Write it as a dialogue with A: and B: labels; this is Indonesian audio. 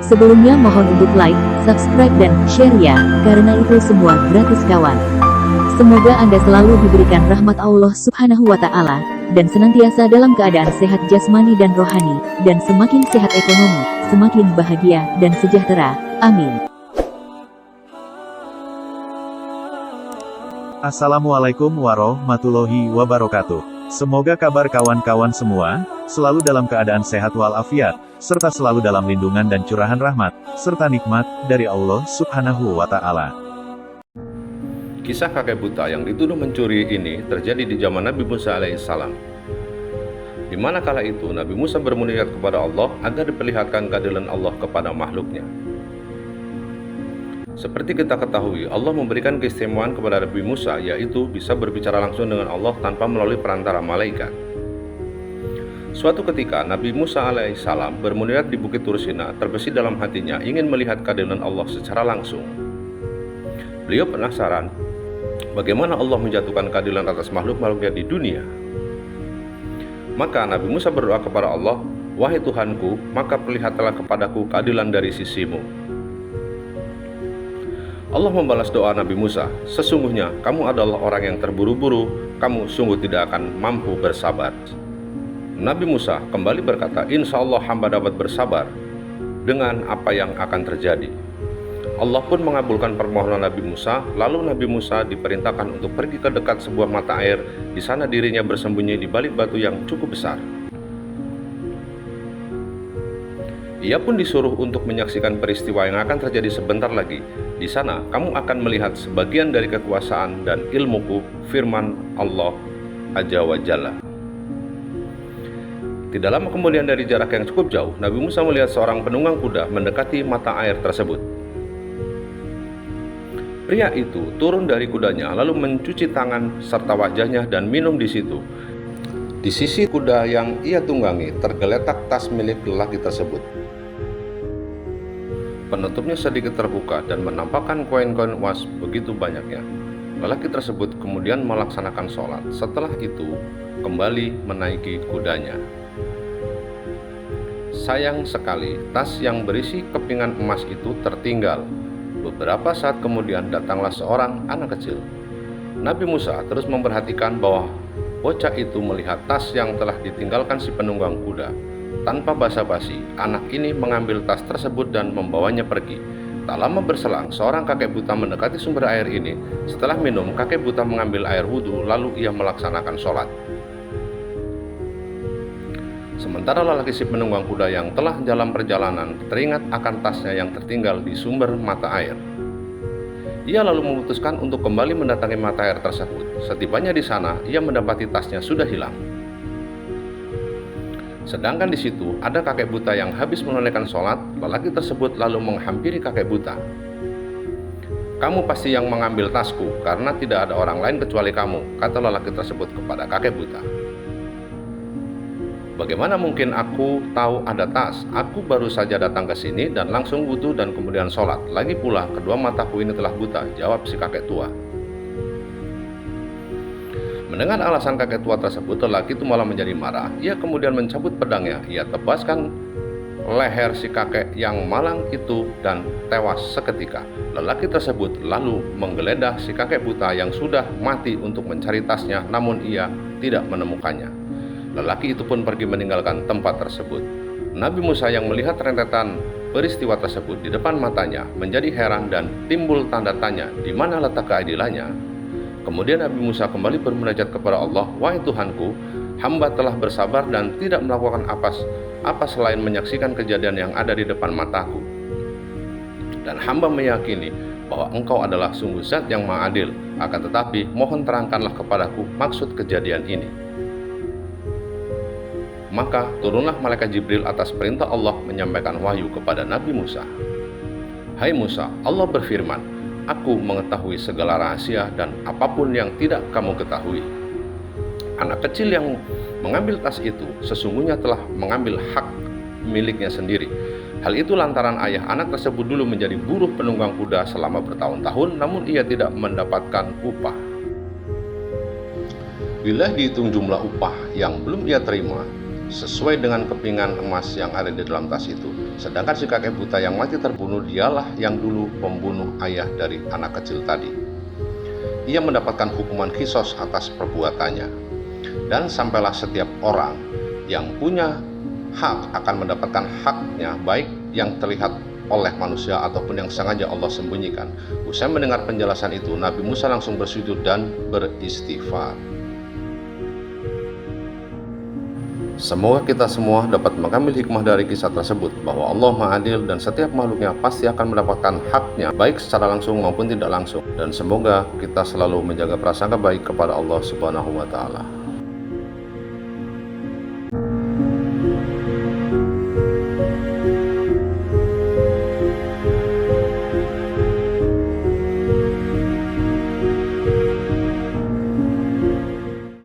A: Sebelumnya mohon untuk like, subscribe dan share ya, karena itu semua gratis kawan. Semoga Anda selalu diberikan rahmat Allah Subhanahu wa Ta'ala, dan senantiasa dalam keadaan sehat jasmani dan rohani, dan semakin sehat ekonomi, semakin bahagia dan sejahtera. Amin.
B: Assalamualaikum warahmatullahi wabarakatuh. Semoga kabar kawan-kawan semua selalu dalam keadaan sehat walafiat, serta selalu dalam lindungan dan curahan rahmat, serta nikmat dari Allah Subhanahu wa Ta'ala.
C: Kisah kakek buta yang dituduh mencuri ini terjadi di zaman Nabi Musa alaihissalam. Di mana kala itu Nabi Musa bermunajat kepada Allah agar diperlihatkan keadilan Allah kepada makhluknya. Seperti kita ketahui, Allah memberikan keistimewaan kepada Nabi Musa, yaitu bisa berbicara langsung dengan Allah tanpa melalui perantara malaikat. Suatu ketika Nabi Musa alaihissalam bermunajat di Bukit Tursina, terbesit dalam hatinya ingin melihat keadilan Allah secara langsung. Beliau penasaran bagaimana Allah menjatuhkan keadilan atas makhluk-makhluknya di dunia. Maka Nabi Musa berdoa kepada Allah, "Wahai Tuhanku, maka perlihatlah kepadaku keadilan dari sisimu." Allah membalas doa Nabi Musa, "Sesungguhnya kamu adalah orang yang terburu-buru, kamu sungguh tidak akan mampu bersabar." Nabi Musa kembali berkata, "Insya Allah hamba dapat bersabar dengan apa yang akan terjadi." Allah pun mengabulkan permohonan Nabi Musa, lalu Nabi Musa diperintahkan untuk pergi ke dekat sebuah mata air. Di sana dirinya bersembunyi di balik batu yang cukup besar. Ia pun disuruh untuk menyaksikan peristiwa yang akan terjadi sebentar lagi. Di sana kamu akan melihat sebagian dari kekuasaan dan ilmuku, firman Allah Azza wa Jalla. Tidak lama kemudian dari jarak yang cukup jauh, Nabi Musa melihat seorang penunggang kuda mendekati mata air tersebut. Pria itu turun dari kudanya lalu mencuci tangan serta wajahnya dan minum di situ. Di sisi kuda yang ia tunggangi tergeletak tas milik lelaki tersebut. Penutupnya sedikit terbuka dan menampakkan koin-koin emas begitu banyaknya. Lelaki tersebut kemudian melaksanakan sholat. Setelah itu kembali menaiki kudanya. Sayang sekali, tas yang berisi kepingan emas itu tertinggal. Beberapa saat kemudian datanglah seorang anak kecil. Nabi Musa terus memperhatikan bahwa bocah itu melihat tas yang telah ditinggalkan si penunggang kuda. Tanpa basa-basi, anak ini mengambil tas tersebut dan membawanya pergi. Tak lama berselang, seorang kakek buta mendekati sumber air ini. Setelah minum, kakek buta mengambil air wudhu, lalu ia melaksanakan sholat. Sementara lelaki si penunggang kuda yang telah dalam perjalanan teringat akan tasnya yang tertinggal di sumber mata air. Ia lalu memutuskan untuk kembali mendatangi mata air tersebut. Setibanya di sana, ia mendapati tasnya sudah hilang. Sedangkan di situ ada kakek buta yang habis menunaikan sholat. Lelaki tersebut lalu menghampiri kakek buta. "Kamu pasti yang mengambil tasku, karena tidak ada orang lain kecuali kamu," kata lelaki tersebut kepada kakek buta. "Bagaimana mungkin aku tahu ada tas? Aku baru saja datang ke sini dan langsung wudhu dan kemudian sholat. Lagi pula kedua mataku ini telah buta," jawab si kakek tua. Mendengar alasan kakek tua tersebut, lelaki itu malah menjadi marah. Ia kemudian mencabut pedangnya. Ia tebaskan leher si kakek yang malang itu dan tewas seketika. Lelaki tersebut lalu menggeledah si kakek buta yang sudah mati untuk mencari tasnya, namun ia tidak menemukannya. Lelaki itu pun pergi meninggalkan tempat tersebut. Nabi Musa yang melihat rentetan peristiwa tersebut di depan matanya menjadi heran dan timbul tanda tanya di mana letak keadilannya. Kemudian Nabi Musa kembali bermunajat kepada Allah, "Wahai Tuhanku, hamba telah bersabar dan tidak melakukan apa selain menyaksikan kejadian yang ada di depan mataku. Dan hamba meyakini bahwa Engkau adalah sungguh zat yang maha adil. Akan tetapi mohon terangkanlah kepadaku maksud kejadian ini." Maka turunlah malaikat Jibril atas perintah Allah menyampaikan wahyu kepada Nabi Musa. "Hai Musa, Allah berfirman, Aku mengetahui segala rahasia dan apapun yang tidak kamu ketahui." Anak kecil yang mengambil tas itu sesungguhnya telah mengambil hak miliknya sendiri. Hal itu lantaran ayah anak tersebut dulu menjadi buruh penunggang kuda selama bertahun-tahun, namun ia tidak mendapatkan upah. Bila dihitung jumlah upah yang belum ia terima, sesuai dengan kepingan emas yang ada di dalam tas itu, Sedangkan si kakek buta yang mati terbunuh, dialah yang dulu membunuh ayah dari anak kecil tadi. Ia mendapatkan hukuman kisos atas perbuatannya. Dan sampailah setiap orang yang punya hak akan mendapatkan haknya, baik yang terlihat oleh manusia ataupun yang sengaja Allah sembunyikan. Usai mendengar penjelasan itu, Nabi Musa langsung bersujud dan beristighfar. Semoga kita semua dapat mengambil hikmah dari kisah tersebut, bahwa Allah Maha Adil dan setiap makhluknya pasti akan mendapatkan haknya, baik secara langsung maupun tidak langsung. Dan semoga kita selalu menjaga prasangka baik kepada Allah Subhanahu wa Ta'ala.